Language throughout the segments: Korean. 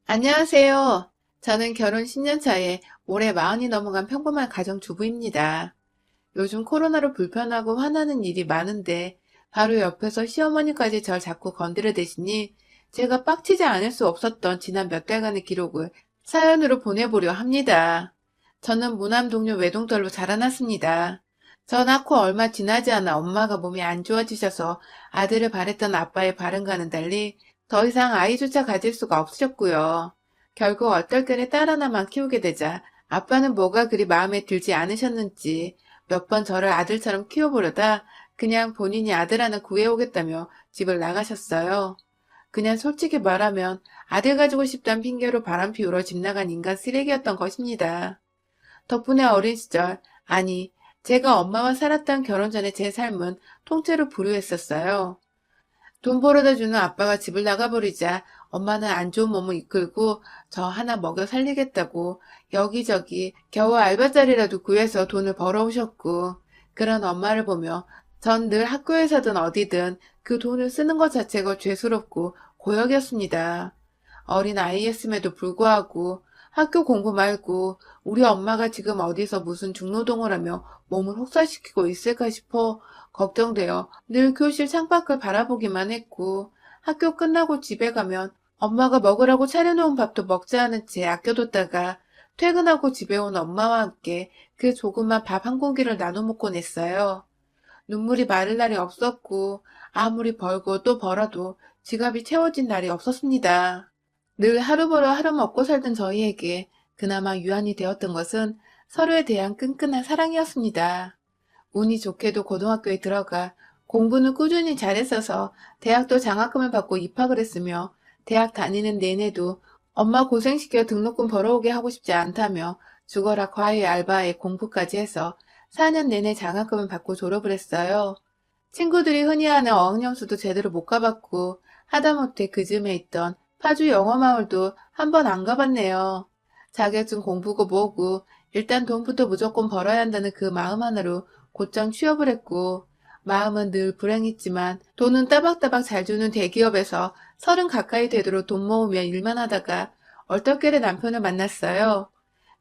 안녕하세요. 저는 결혼 10년 차에 올해 40이 넘어간 평범한 가정주부입니다. 요즘 코로나로 불편하고 화나는 일이 많은데 바로 옆에서 시어머니까지 절 자꾸 건드려대시니 제가 빡치지 않을 수 없었던 지난 몇 달간의 기록을 사연으로 보내보려 합니다. 저는 무남 동료 외동딸로 자라났습니다. 저 낳고 얼마 지나지 않아 엄마가 몸이 안 좋아지셔서 아들을 바랬던 아빠의 바람과는 달리 더 이상 아이조차 가질 수가 없으셨고요. 결국 어떨결에 딸 하나만 키우게 되자 아빠는 뭐가 그리 마음에 들지 않으셨는지 몇 번 저를 아들처럼 키워보려다 그냥 본인이 아들 하나 구해오겠다며 집을 나가셨어요. 그냥 솔직히 말하면 아들 가지고 싶단 핑계로 바람 피우러 집 나간 인간 쓰레기였던 것입니다. 덕분에 어린 시절, 아니, 제가 엄마와 살았던 결혼 전에 제 삶은 통째로 불우했었어요. 돈 벌어다 주는 아빠가 집을 나가버리자 엄마는 안 좋은 몸을 이끌고 저 하나 먹여 살리겠다고 여기저기 겨우 알바자리라도 구해서 돈을 벌어오셨고, 그런 엄마를 보며 전 늘 학교에서든 어디든 그 돈을 쓰는 것 자체가 죄스럽고 고역이었습니다. 어린 아이였음에도 불구하고 학교 공부 말고 우리 엄마가 지금 어디서 무슨 중노동을 하며 몸을 혹사시키고 있을까 싶어 걱정되어 늘 교실 창밖을 바라보기만 했고, 학교 끝나고 집에 가면 엄마가 먹으라고 차려놓은 밥도 먹지 않은 채 아껴뒀다가 퇴근하고 집에 온 엄마와 함께 그 조그만 밥 한 공기를 나눠 먹곤 했어요. 눈물이 마를 날이 없었고 아무리 벌고 또 벌어도 지갑이 채워진 날이 없었습니다. 늘 하루 벌어 하루 먹고 살던 저희에게 그나마 유한이 되었던 것은 서로에 대한 끈끈한 사랑이었습니다. 운이 좋게도 고등학교에 들어가 공부는 꾸준히 잘했어서 대학도 장학금을 받고 입학을 했으며, 대학 다니는 내내도 엄마 고생시켜 등록금 벌어오게 하고 싶지 않다며 죽어라 과외 알바에 공부까지 해서 4년 내내 장학금을 받고 졸업을 했어요. 친구들이 흔히 하는 어학연수도 제대로 못 가봤고 하다못해 그 즈음에 있던 파주 영어마을도 한 번 안 가봤네요. 자격증 공부고 뭐고 일단 돈부터 무조건 벌어야 한다는 그 마음 하나로 곧장 취업을 했고, 마음은 늘 불행했지만 돈은 따박따박 잘 주는 대기업에서 30 가까이 되도록 돈 모으며 일만 하다가 얼떨결에 남편을 만났어요.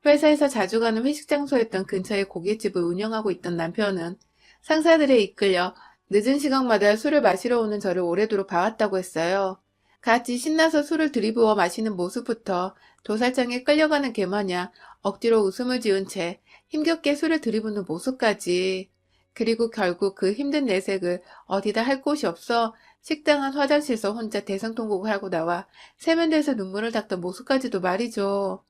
회사에서 자주 가는 회식 장소였던 근처에 고깃집을 운영하고 있던 남편은 상사들에 이끌려 늦은 시간마다 술을 마시러 오는 저를 오래도록 봐왔다고 했어요. 같이 신나서 술을 들이부어 마시는 모습부터 도살장에 끌려가는 개마냥 억지로 웃음을 지은 채 힘겹게 술을 들이부는 모습까지, 그리고 결국 그 힘든 내색을 어디다 할 곳이 없어 식당 안 화장실에서 혼자 대성통곡을 하고 나와 세면대에서 눈물을 닦던 모습까지도 말이죠.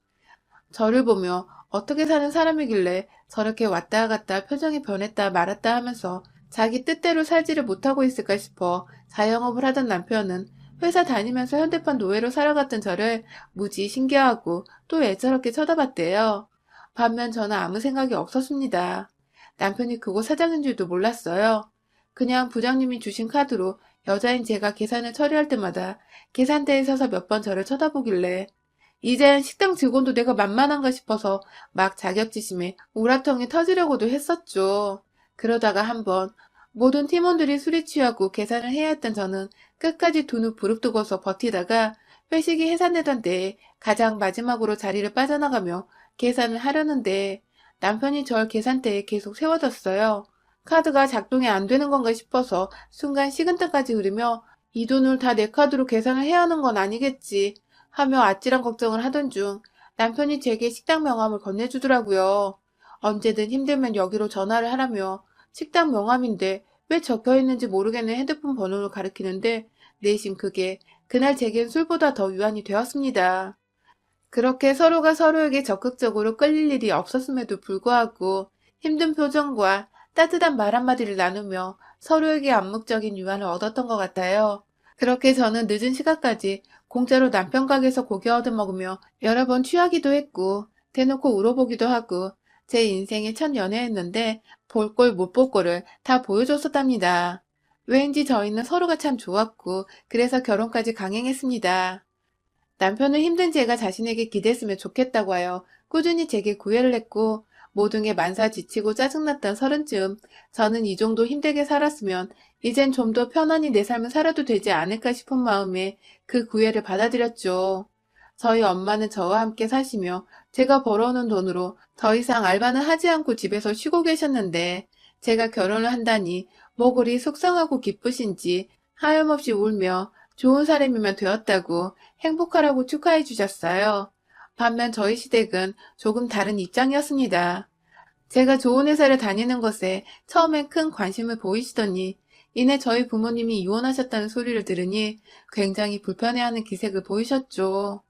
저를 보며 어떻게 사는 사람이길래 저렇게 왔다 갔다 표정이 변했다 말았다 하면서 자기 뜻대로 살지를 못하고 있을까 싶어 자영업을 하던 남편은 회사 다니면서 현대판 노예로 살아갔던 저를 무지 신기하고 또 왜 저렇게 쳐다봤대요. 반면 저는 아무 생각이 없었습니다. 남편이 그곳 사장인 줄도 몰랐어요. 그냥 부장님이 주신 카드로 여자인 제가 계산을 처리할 때마다 계산대에 서서 몇 번 저를 쳐다보길래 이젠 식당 직원도 내가 만만한가 싶어서 막 자격지심에 우라통이 터지려고도 했었죠. 그러다가 한번 모든 팀원들이 술에 취하고 계산을 해야 했던 저는 끝까지 돈을 부릅뜨고서 버티다가 회식이 해산되던 때에 가장 마지막으로 자리를 빠져나가며 계산을 하려는데 남편이 절 계산대에 계속 세워뒀어요. 카드가 작동이 안 되는 건가 싶어서 순간 식은땀까지 흐르며 이 돈을 다 내 카드로 계산을 해야 하는 건 아니겠지 하며 아찔한 걱정을 하던 중 남편이 제게 식당 명함을 건네주더라고요. 언제든 힘들면 여기로 전화를 하라며. 식당 명함인데 왜 적혀있는지 모르겠는 핸드폰 번호를 가리키는데 내심 그게 그날 제겐 술보다 더 유한이 되었습니다. 그렇게 서로가 서로에게 적극적으로 끌릴 일이 없었음에도 불구하고 힘든 표정과 따뜻한 말 한마디를 나누며 서로에게 암묵적인 유한을 얻었던 것 같아요. 그렇게 저는 늦은 시간까지 공짜로 남편 가게에서 고기 얻어먹으며 여러 번 취하기도 했고 대놓고 울어보기도 하고 제 인생의 첫 연애였는데 볼 꼴 못 볼 꼴을 다 보여줬었답니다. 왠지 저희는 서로가 참 좋았고 그래서 결혼까지 강행했습니다. 남편은 힘든 제가 자신에게 기댔으면 좋겠다고 하여 꾸준히 제게 구애를 했고, 모든 게 만사지치고 짜증났던 서른쯤 저는 이 정도 힘들게 살았으면 이젠 좀 더 편안히 내 삶을 살아도 되지 않을까 싶은 마음에 그 구애를 받아들였죠. 저희 엄마는 저와 함께 사시며 제가 벌어오는 돈으로 더 이상 알바는 하지 않고 집에서 쉬고 계셨는데 제가 결혼을 한다니 뭐 그리 속상하고 기쁘신지 하염없이 울며 좋은 사람이면 되었다고 행복하라고 축하해 주셨어요. 반면 저희 시댁은 조금 다른 입장이었습니다. 제가 좋은 회사를 다니는 것에 처음엔 큰 관심을 보이시더니 이내 저희 부모님이 이혼하셨다는 소리를 들으니 굉장히 불편해하는 기색을 보이셨죠.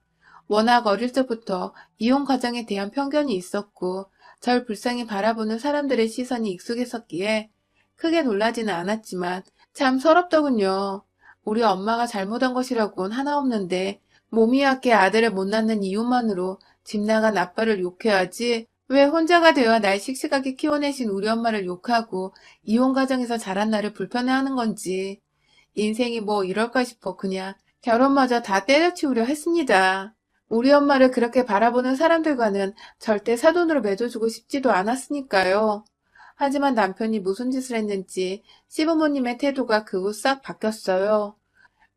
워낙 어릴 적부터 이혼 과정에 대한 편견이 있었고 절 불쌍히 바라보는 사람들의 시선이 익숙했었기에 크게 놀라지는 않았지만 참 서럽더군요. 우리 엄마가 잘못한 것이라고는 하나 없는데 몸이 약해 아들을 못 낳는 이유만으로 집 나간 아빠를 욕해야지 왜 혼자가 되어 날 씩씩하게 키워내신 우리 엄마를 욕하고 이혼 과정에서 자란 나를 불편해하는 건지 인생이 뭐 이럴까 싶어 그냥 결혼마저 다 때려치우려 했습니다. 우리 엄마를 그렇게 바라보는 사람들과는 절대 사돈으로 맺어주고 싶지도 않았으니까요. 하지만 남편이 무슨 짓을 했는지 시부모님의 태도가 그 후 싹 바뀌었어요.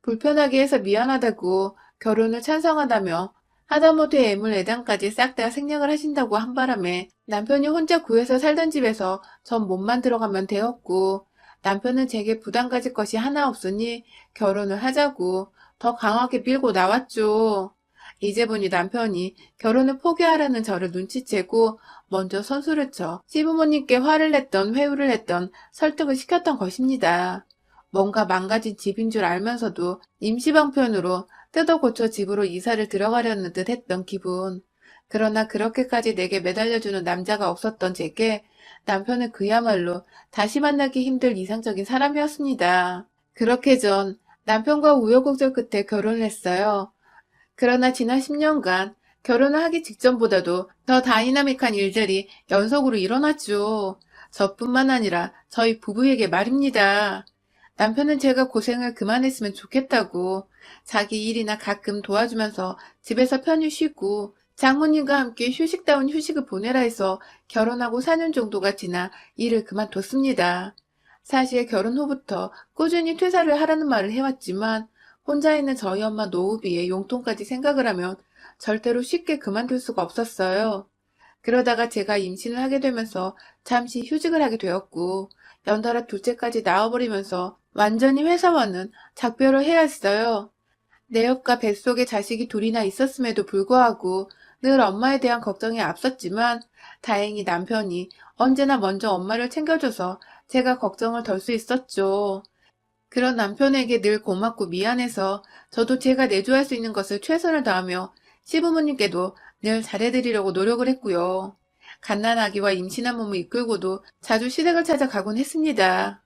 불편하게 해서 미안하다고 결혼을 찬성하다며 하다못해 애물애당까지 싹 다 생략을 하신다고 한 바람에 남편이 혼자 구해서 살던 집에서 전 몸만 들어가면 되었고 남편은 제게 부담 가질 것이 하나 없으니 결혼을 하자고 더 강하게 밀고 나왔죠. 이제 보니 남편이 결혼을 포기하라는 저를 눈치채고 먼저 선수를 쳐 시부모님께 화를 냈던 회유를 했던 설득을 시켰던 것입니다. 뭔가 망가진 집인 줄 알면서도 임시방편으로 뜯어 고쳐 집으로 이사를 들어가려는 듯 했던 기분. 그러나 그렇게까지 내게 매달려주는 남자가 없었던 제게 남편은 그야말로 다시 만나기 힘들 이상적인 사람이었습니다. 그렇게 전 남편과 우여곡절 끝에 결혼을 했어요. 그러나 지난 10년간 결혼을 하기 직전보다도 더 다이나믹한 일들이 연속으로 일어났죠. 저뿐만 아니라 저희 부부에게 말입니다. 남편은 제가 고생을 그만했으면 좋겠다고 자기 일이나 가끔 도와주면서 집에서 편히 쉬고 장모님과 함께 휴식다운 휴식을 보내라 해서 결혼하고 4년 정도가 지나 일을 그만뒀습니다. 사실 결혼 후부터 꾸준히 퇴사를 하라는 말을 해왔지만 혼자 있는 저희 엄마 노후비에 용돈까지 생각을 하면 절대로 쉽게 그만둘 수가 없었어요. 그러다가 제가 임신을 하게 되면서 잠시 휴직을 하게 되었고 연달아 둘째까지 낳아버리면서 완전히 회사와는 작별을 해야 했어요. 내 옆과 뱃속에 자식이 둘이나 있었음에도 불구하고 늘 엄마에 대한 걱정이 앞섰지만 다행히 남편이 언제나 먼저 엄마를 챙겨줘서 제가 걱정을 덜 수 있었죠. 그런 남편에게 늘 고맙고 미안해서 저도 제가 내조할 수 있는 것을 최선을 다하며 시부모님께도 늘 잘해드리려고 노력을 했고요. 갓난아기와 임신한 몸을 이끌고도 자주 시댁을 찾아가곤 했습니다.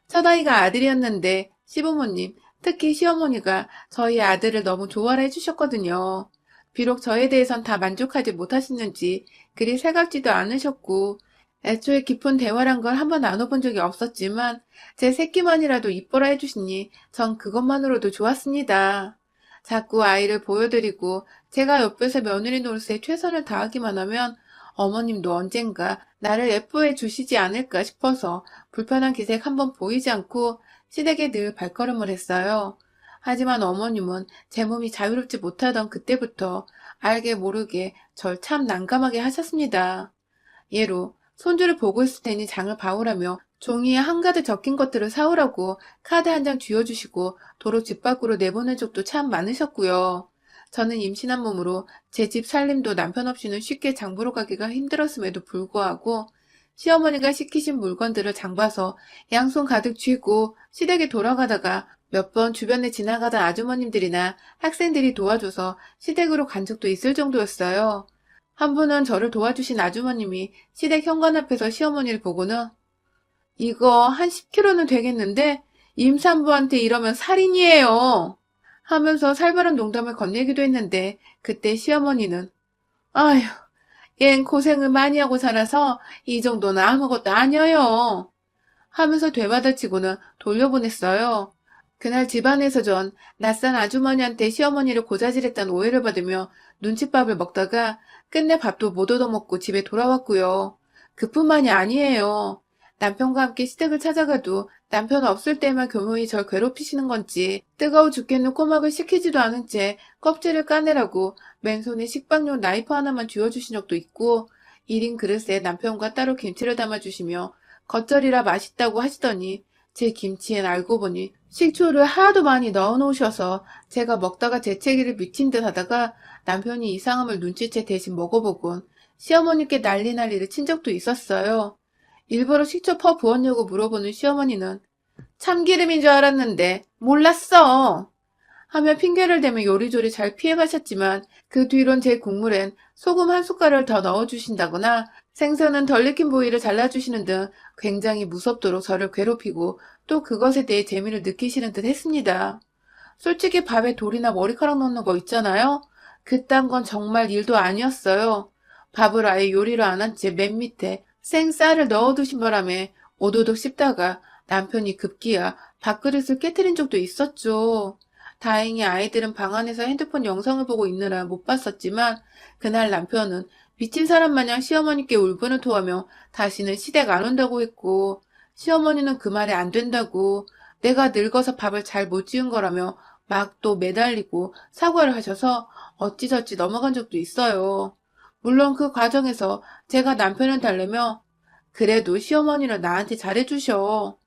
첫아이가 아들이었는데 시부모님, 특히 시어머니가 저희 아들을 너무 좋아라 해주셨거든요. 비록 저에 대해선 다 만족하지 못하시는지 그리 살갑지도 않으셨고 애초에 깊은 대화란 걸 한번 나눠본 적이 없었지만 제 새끼만이라도 이뻐라 해주시니 전 그것만으로도 좋았습니다. 자꾸 아이를 보여드리고 제가 옆에서 며느리 노릇에 최선을 다하기만 하면 어머님도 언젠가 나를 예뻐해 주시지 않을까 싶어서 불편한 기색 한번 보이지 않고 시댁에 늘 발걸음을 했어요. 하지만 어머님은 제 몸이 자유롭지 못하던 그때부터 알게 모르게 절 참 난감하게 하셨습니다. 예로 손주를 보고 있을 테니 장을 봐오라며 종이에 한가득 적힌 것들을 사오라고 카드 한 장 쥐어주시고 도로 집 밖으로 내보낸 적도 참 많으셨고요. 저는 임신한 몸으로 제 집 살림도 남편 없이는 쉽게 장 보러 가기가 힘들었음에도 불구하고 시어머니가 시키신 물건들을 장 봐서 양손 가득 쥐고 시댁에 돌아가다가 몇 번 주변에 지나가던 아주머님들이나 학생들이 도와줘서 시댁으로 간 적도 있을 정도였어요. 한 분은 저를 도와주신 아주머님이 시댁 현관 앞에서 시어머니를 보고는 이거 한 10kg는 되겠는데 임산부한테 이러면 살인이에요 하면서 살벌한 농담을 건네기도 했는데 그때 시어머니는 아휴 얜 고생을 많이 하고 살아서 이 정도는 아무것도 아니에요 하면서 되받아치고는 돌려보냈어요. 그날 집안에서 전 낯선 아주머니한테 시어머니를 고자질했다는 오해를 받으며 눈칫밥을 먹다가 끝내 밥도 못 얻어먹고 집에 돌아왔고요. 그뿐만이 아니에요. 남편과 함께 시댁을 찾아가도 남편 없을 때만 교묘히 절 괴롭히시는 건지 뜨거워 죽겠는 꼬막을 식히지도 않은 채 껍질을 까내라고 맨손에 식빵용 나이프 하나만 쥐어주신 적도 있고 1인 그릇에 남편과 따로 김치를 담아주시며 겉절이라 맛있다고 하시더니 제 김치엔 알고 보니 식초를 하도 많이 넣어 놓으셔서 제가 먹다가 재채기를 미친 듯 하다가 남편이 이상함을 눈치채 대신 먹어보곤 시어머니께 난리를 친 적도 있었어요. 일부러 식초 퍼 부었냐고 물어보는 시어머니는 참기름인 줄 알았는데 몰랐어 하며 핑계를 대며 요리조리 잘 피해가셨지만 그 뒤론 제 국물엔 소금 한 숟갈을 더 넣어주신다거나 생선은 덜 익힌 부위를 잘라주시는 등 굉장히 무섭도록 저를 괴롭히고 또 그것에 대해 재미를 느끼시는 듯 했습니다. 솔직히 밥에 돌이나 머리카락 넣는 거 있잖아요. 그딴 건 정말 일도 아니었어요. 밥을 아예 요리를 안 한 채 맨 밑에 생쌀을 넣어두신 바람에 오도독 씹다가 남편이 급기야 밥그릇을 깨트린 적도 있었죠. 다행히 아이들은 방 안에서 핸드폰 영상을 보고 있느라 못 봤었지만 그날 남편은 미친 사람 마냥 시어머니께 울분을 토하며 다시는 시댁 안 온다고 했고 시어머니는 그 말이 안 된다고 내가 늙어서 밥을 잘 못 지은 거라며 막 또 매달리고 사과를 하셔서 어찌저찌 넘어간 적도 있어요. 물론 그 과정에서 제가 남편을 달래며 그래도 시어머니는 나한테 잘해주셔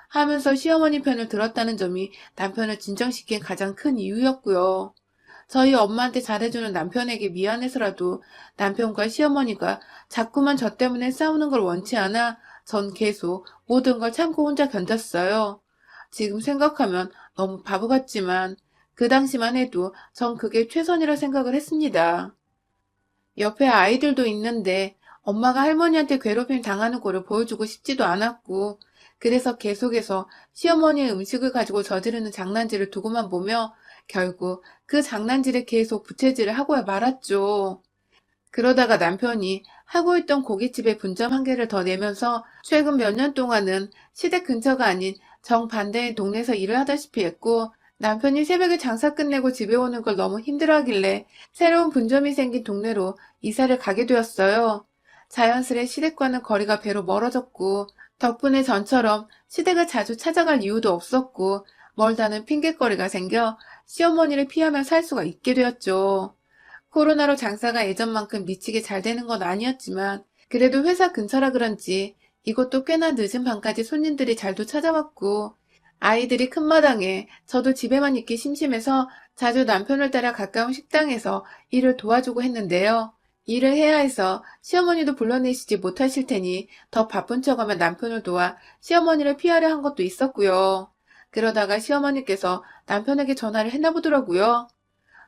하면서 시어머니 편을 들었다는 점이 남편을 진정시킨 가장 큰 이유였고요. 저희 엄마한테 잘해주는 남편에게 미안해서라도 남편과 시어머니가 자꾸만 저 때문에 싸우는 걸 원치 않아 전 계속 모든 걸 참고 혼자 견뎠어요. 지금 생각하면 너무 바보 같지만 그 당시만 해도 전 그게 최선이라 생각을 했습니다. 옆에 아이들도 있는데 엄마가 할머니한테 괴롭힘 당하는 꼴을 보여주고 싶지도 않았고 그래서 계속해서 시어머니의 음식을 가지고 저지르는 장난질을 두고만 보며 결국 그 장난질에 계속 부채질을 하고 말았죠. 그러다가 남편이 하고 있던 고깃집에 분점 한 개를 더 내면서 최근 몇 년 동안은 시댁 근처가 아닌 정반대의 동네에서 일을 하다시피 했고 남편이 새벽에 장사 끝내고 집에 오는 걸 너무 힘들어하길래 새로운 분점이 생긴 동네로 이사를 가게 되었어요. 자연스레 시댁과는 거리가 배로 멀어졌고 덕분에 전처럼 시댁을 자주 찾아갈 이유도 없었고 멀다는 핑곗거리가 생겨 시어머니를 피하며 살 수가 있게 되었죠. 코로나로 장사가 예전만큼 미치게 잘 되는 건 아니었지만 그래도 회사 근처라 그런지 이곳도 꽤나 늦은 밤까지 손님들이 잘도 찾아왔고 아이들이 큰 마당에 저도 집에만 있기 심심해서 자주 남편을 따라 가까운 식당에서 일을 도와주고 했는데요. 일을 해야 해서 시어머니도 불러내시지 못하실 테니 더 바쁜 척하면 남편을 도와 시어머니를 피하려 한 것도 있었고요. 그러다가 시어머니께서 남편에게 전화를 했나 보더라고요.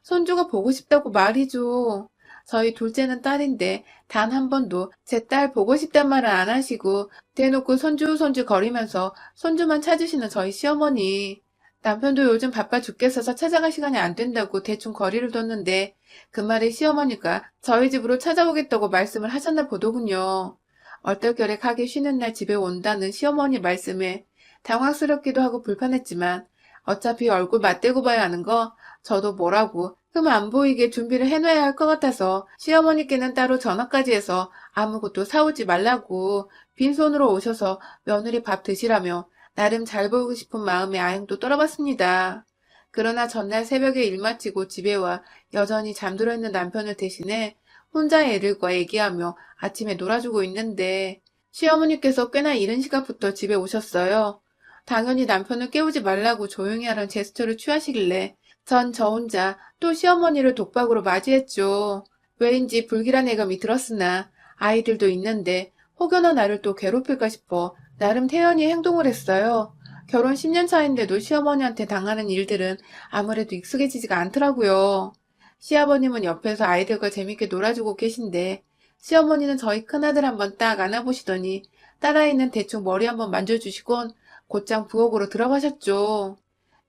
손주가 보고 싶다고 말이죠. 저희 둘째는 딸인데 단 한 번도 제 딸 보고 싶단 말을 안 하시고 대놓고 손주 거리면서 손주만 찾으시는 저희 시어머니. 남편도 요즘 바빠 죽겠어서 찾아갈 시간이 안 된다고 대충 거리를 뒀는데 그 말에 시어머니가 저희 집으로 찾아오겠다고 말씀을 하셨나 보더군요. 얼떨결에 가게 쉬는 날 집에 온다는 시어머니 말씀에 당황스럽기도 하고 불편했지만 어차피 얼굴 맞대고 봐야 하는 거 저도 뭐라고 흠 안 보이게 준비를 해놔야 할 것 같아서 시어머니께는 따로 전화까지 해서 아무것도 사오지 말라고 빈손으로 오셔서 며느리 밥 드시라며 나름 잘 보이고 싶은 마음에 아행도 떨어봤습니다. 그러나 전날 새벽에 일 마치고 집에 와 여전히 잠들어 있는 남편을 대신해 혼자 애들과 얘기하며 아침에 놀아주고 있는데 시어머니께서 꽤나 이른 시각부터 집에 오셨어요. 당연히 남편을 깨우지 말라고 조용히 하라는 제스처를 취하시길래 전 저 혼자 또 시어머니를 독박으로 맞이했죠. 왜인지 불길한 예감이 들었으나 아이들도 있는데 혹여나 나를 또 괴롭힐까 싶어 나름 태연히 행동을 했어요. 결혼 10년 차인데도 시어머니한테 당하는 일들은 아무래도 익숙해지지가 않더라고요. 시아버님은 옆에서 아이들과 재밌게 놀아주고 계신데 시어머니는 저희 큰아들 한번 딱 안아보시더니 딸아이는 대충 머리 한번 만져주시곤 곧장 부엌으로 들어가셨죠.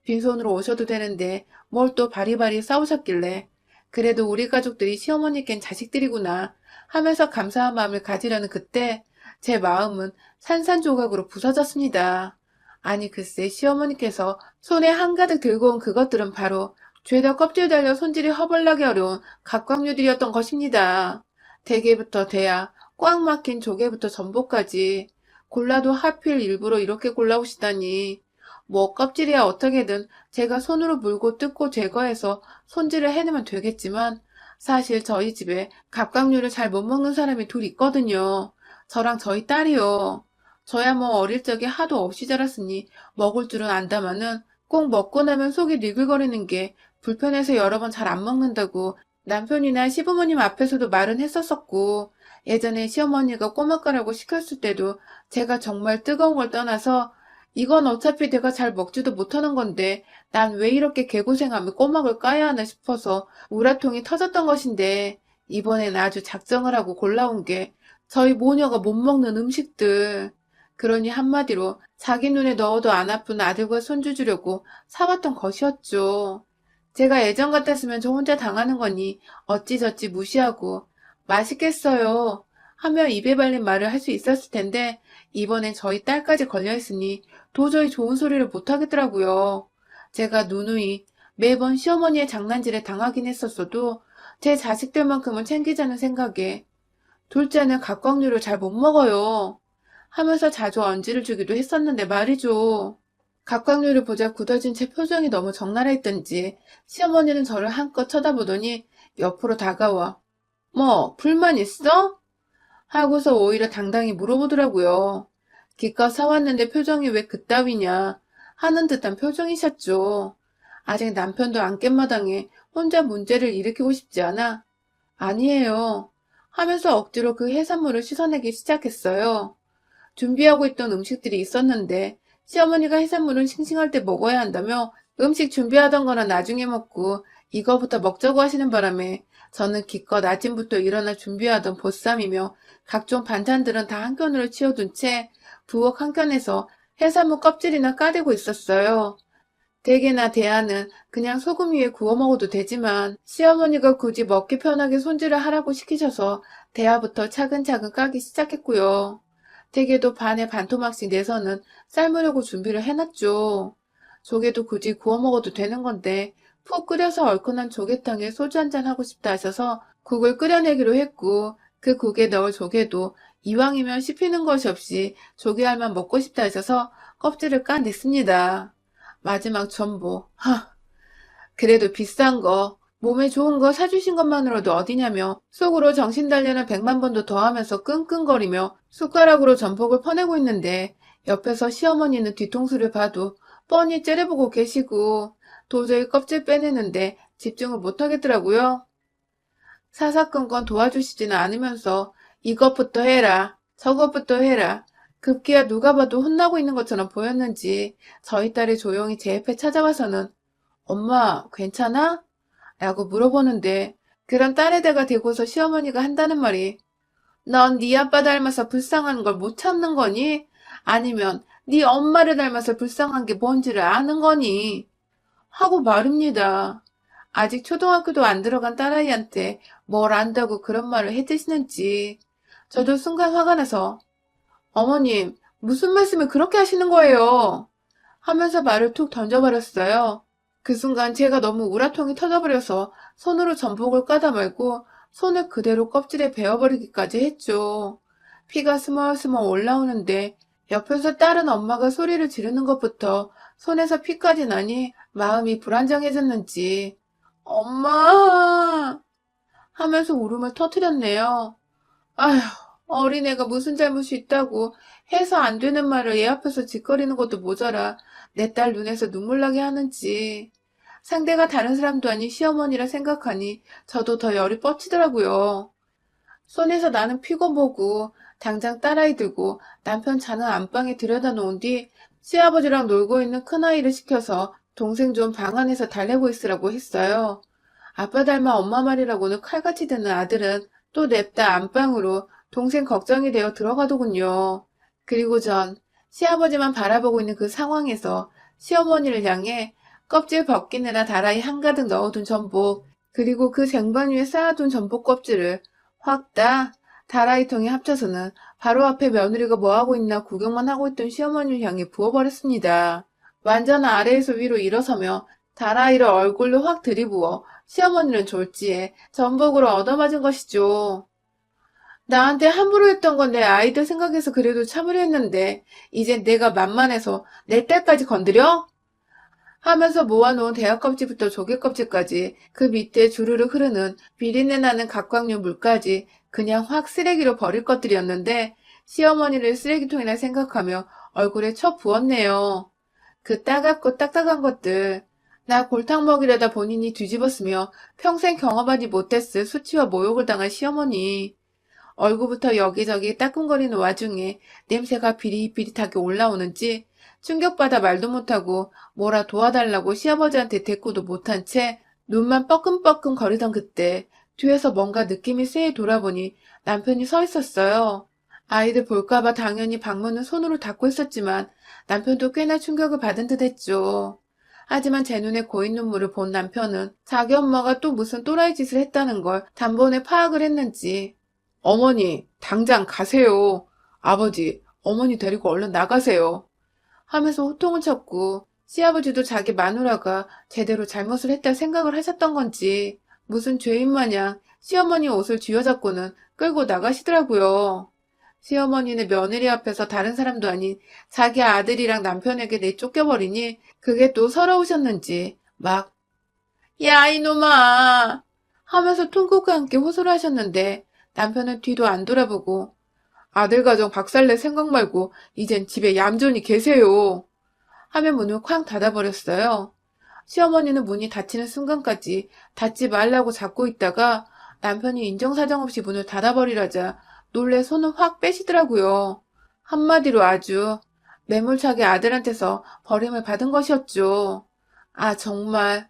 빈손으로 오셔도 되는데 뭘 또 바리바리 싸우셨길래 그래도 우리 가족들이 시어머니께는 자식들이구나 하면서 감사한 마음을 가지려는 그때 제 마음은 산산조각으로 부서졌습니다. 아니 글쎄 시어머니께서 손에 한가득 들고 온 그것들은 바로 죄다 껍질 달려 손질이 허벌나게 어려운 각광류들이었던 것입니다. 대게부터 대야, 꽉 막힌 조개부터 전복까지 골라도 하필 일부러 이렇게 골라오시다니. 뭐 껍질이야 어떻게든 제가 손으로 물고 뜯고 제거해서 손질을 해내면 되겠지만 사실 저희 집에 갑각류를 잘 못 먹는 사람이 둘 있거든요. 저랑 저희 딸이요. 저야 뭐 어릴 적에 하도 없이 자랐으니 먹을 줄은 안다마는 꼭 먹고 나면 속이 니글거리는 게 불편해서 여러 번 잘 안 먹는다고 남편이나 시부모님 앞에서도 말은 했었었고 예전에 시어머니가 꼬막가라고 시켰을 때도 제가 정말 뜨거운 걸 떠나서 이건 어차피 내가 잘 먹지도 못하는 건데 난 왜 이렇게 개고생하며 꼬막을 까야 하나 싶어서 우라통이 터졌던 것인데 이번엔 아주 작정을 하고 골라온 게 저희 모녀가 못 먹는 음식들. 그러니 한마디로 자기 눈에 넣어도 안 아픈 아들과 손주 주려고 사왔던 것이었죠. 제가 예전 같았으면 저 혼자 당하는 거니 어찌저찌 무시하고 맛있겠어요 하며 입에 발린 말을 할 수 있었을 텐데 이번엔 저희 딸까지 걸려있으니 도저히 좋은 소리를 못하겠더라고요. 제가 누누이 매번 시어머니의 장난질에 당하긴 했었어도 제 자식들만큼은 챙기자는 생각에 둘째는 갑각류를 잘 못 먹어요 하면서 자주 언지를 주기도 했었는데 말이죠. 갑각류를 보자 굳어진 제 표정이 너무 적나라했던지 시어머니는 저를 한껏 쳐다보더니 옆으로 다가와 뭐 불만 있어? 하고서 오히려 당당히 물어보더라고요. 기껏 사왔는데 표정이 왜 그따위냐 하는 듯한 표정이셨죠. 아직 남편도 안 깬 마당에 혼자 문제를 일으키고 싶지 않아 아니에요 하면서 억지로 그 해산물을 씻어내기 시작했어요. 준비하고 있던 음식들이 있었는데 시어머니가 해산물은 싱싱할 때 먹어야 한다며 음식 준비하던 거나 나중에 먹고 이거부터 먹자고 하시는 바람에 저는 기껏 아침부터 일어나 준비하던 보쌈이며 각종 반찬들은 다 한 켠으로 치워둔 채 부엌 한 켠에서 해산물 껍질이나 까대고 있었어요. 대게나 대하는 그냥 소금 위에 구워 먹어도 되지만 시어머니가 굳이 먹기 편하게 손질을 하라고 시키셔서 대하부터 차근차근 까기 시작했고요. 대게도 반에 반토막씩 내서는 삶으려고 준비를 해놨죠. 조개도 굳이 구워 먹어도 되는 건데 푹 끓여서 얼큰한 조개탕에 소주 한잔 하고 싶다 하셔서 국을 끓여내기로 했고 그 국에 넣을 조개도 이왕이면 씹히는 것이 없이 조개알만 먹고 싶다 하셔서 껍질을 까냈습니다. 마지막 전보. 그래도 비싼 거, 몸에 좋은 거 사주신 것만으로도 어디냐며 속으로 정신 단련을 100만 번도 더 하면서 끙끙거리며 숟가락으로 전복을 퍼내고 있는데 옆에서 시어머니는 뒤통수를 봐도 뻔히 째려보고 계시고 도저히 껍질 빼내는데 집중을 못하겠더라고요. 사사건건 도와주시지는 않으면서 이것부터 해라, 저것부터 해라. 급기야 누가 봐도 혼나고 있는 것처럼 보였는지 저희 딸이 조용히 제 옆에 찾아와서는 엄마, 괜찮아? 라고 물어보는데 그런 딸에다가 대고서 시어머니가 한다는 말이 넌 네 아빠 닮아서 불쌍한 걸 못 참는 거니? 아니면 네 엄마를 닮아서 불쌍한 게 뭔지를 아는 거니? 하고 말입니다. 아직 초등학교도 안 들어간 딸아이한테 뭘 안다고 그런 말을 해대시는지 저도 순간 화가 나서 어머님, 무슨 말씀을 그렇게 하시는 거예요? 하면서 말을 툭 던져버렸어요. 그 순간 제가 너무 우라통이 터져버려서 손으로 전복을 까다 말고 손을 그대로 껍질에 베어버리기까지 했죠. 피가 스멀스멀 올라오는데 옆에서 다른 엄마가 소리를 지르는 것부터 손에서 피까지 나니 마음이 불안정해졌는지 엄마 하면서 울음을 터뜨렸네요. 아휴, 어린애가 무슨 잘못이 있다고 해서 안 되는 말을 얘 앞에서 짓거리는 것도 모자라 내 딸 눈에서 눈물 나게 하는지. 상대가 다른 사람도 아닌 시어머니라 생각하니 저도 더 열이 뻗치더라고요. 손에서 나는 피고 뭐고 당장 딸아이 들고 남편 자는 안방에 들여다 놓은 뒤 시아버지랑 놀고 있는 큰아이를 시켜서 동생 좀 방 안에서 달래고 있으라고 했어요. 아빠 닮아 엄마 말이라고는 칼같이 듣는 아들은 또 냅다 안방으로 동생 걱정이 되어 들어가더군요. 그리고 전 시아버지만 바라보고 있는 그 상황에서 시어머니를 향해 껍질 벗기느라 다라이 한가득 넣어둔 전복 그리고 그 쟁반 위에 쌓아둔 전복 껍질을 확 따 다라이통에 합쳐서는 바로 앞에 며느리가 뭐하고 있나 구경만 하고 있던 시어머니를 향해 부어버렸습니다. 완전 아래에서 위로 일어서며 다라이를 얼굴로 확 들이부어 시어머니는 졸지에 전복으로 얻어맞은 것이죠. 나한테 함부로 했던 건 내 아이들 생각해서 그래도 참으려 했는데, 이젠 내가 만만해서 내 딸까지 건드려? 하면서 모아놓은 대학 껍질부터 조개 껍질까지 그 밑에 주르륵 흐르는 비린내 나는 각광류 물까지 그냥 확 쓰레기로 버릴 것들이었는데 시어머니를 쓰레기통이라 생각하며 얼굴에 쳐 부었네요. 그 따갑고 딱딱한 것들. 나 골탕 먹이려다 본인이 뒤집었으며 평생 경험하지 못했을 수치와 모욕을 당한 시어머니. 얼굴부터 여기저기 따끔거리는 와중에 냄새가 비릿비릿하게 올라오는지 충격받아 말도 못하고 뭐라 도와달라고 시아버지한테 대꾸도 못한 채 눈만 뻐끔뻐끔 거리던 그때 뒤에서 뭔가 느낌이 쎄해 돌아보니 남편이 서 있었어요. 아이들 볼까봐 당연히 방문은 손으로 닫고 있었지만 남편도 꽤나 충격을 받은 듯 했죠. 하지만 제 눈에 고인 눈물을 본 남편은 자기 엄마가 또 무슨 또라이 짓을 했다는 걸 단번에 파악을 했는지 어머니, 당장 가세요. 아버지, 어머니 데리고 얼른 나가세요. 하면서 호통을 쳤고, 시아버지도 자기 마누라가 제대로 잘못을 했다 생각을 하셨던 건지, 무슨 죄인 마냥 시어머니 옷을 쥐어잡고는 끌고 나가시더라고요. 시어머니는 며느리 앞에서 다른 사람도 아닌 자기 아들이랑 남편에게 내쫓겨버리니, 그게 또 서러우셨는지, 막, 야, 이놈아! 하면서 통곡과 함께 호소를 하셨는데, 남편은 뒤도 안 돌아보고, 아들 가정 박살낼 생각 말고 이젠 집에 얌전히 계세요. 하며 문을 쾅 닫아버렸어요. 시어머니는 문이 닫히는 순간까지 닫지 말라고 잡고 있다가 남편이 인정사정 없이 문을 닫아버리라자 놀래 손을 확 빼시더라고요. 한마디로 아주 매몰차게 아들한테서 버림을 받은 것이었죠. 아, 정말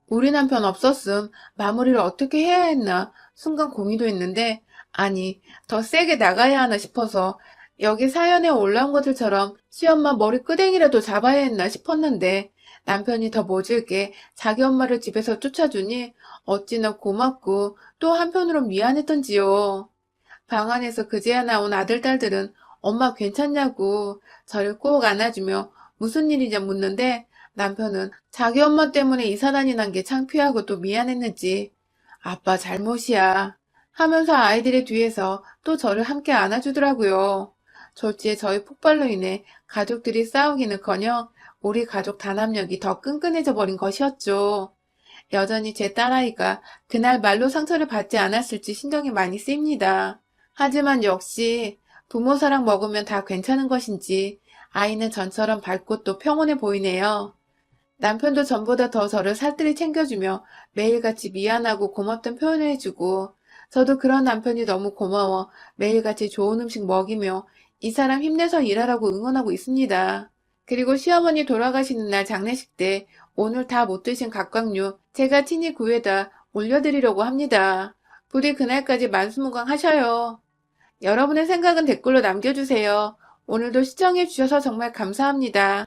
우리 남편 없었음 마무리를 어떻게 해야 했나 순간 고민도 했는데 아니 더 세게 나가야 하나 싶어서 여기 사연에 올라온 것들처럼 시엄마 머리 끄댕이라도 잡아야 했나 싶었는데 남편이 더 모질게 자기 엄마를 집에서 쫓아주니 어찌나 고맙고 또 한편으론 미안했던지요. 방 안에서 그제야 나온 아들, 딸들은 엄마 괜찮냐고 저를 꼭 안아주며 무슨 일이냐 묻는데 남편은 자기 엄마 때문에 이사단이 난 게 창피하고 또 미안했는지 아빠 잘못이야 하면서 아이들의 뒤에서 또 저를 함께 안아주더라고요. 졸지에 저희 폭발로 인해 가족들이 싸우기는커녕 우리 가족 단합력이 더 끈끈해져 버린 것이었죠. 여전히 제 딸아이가 그날 말로 상처를 받지 않았을지 신경이 많이 쓰입니다. 하지만 역시 부모 사랑 먹으면 다 괜찮은 것인지 아이는 전처럼 밝고 또 평온해 보이네요. 남편도 전보다 더 저를 살뜰히 챙겨주며 매일같이 미안하고 고맙던 표현을 해주고 저도 그런 남편이 너무 고마워 매일같이 좋은 음식 먹이며 이 사람 힘내서 일하라고 응원하고 있습니다. 그리고 시어머니 돌아가시는 날 장례식 때 오늘 다 못 드신 각각류 제가 친히 구해다 올려드리려고 합니다. 부디 그날까지 만수무강하셔요. 여러분의 생각은 댓글로 남겨주세요. 오늘도 시청해주셔서 정말 감사합니다.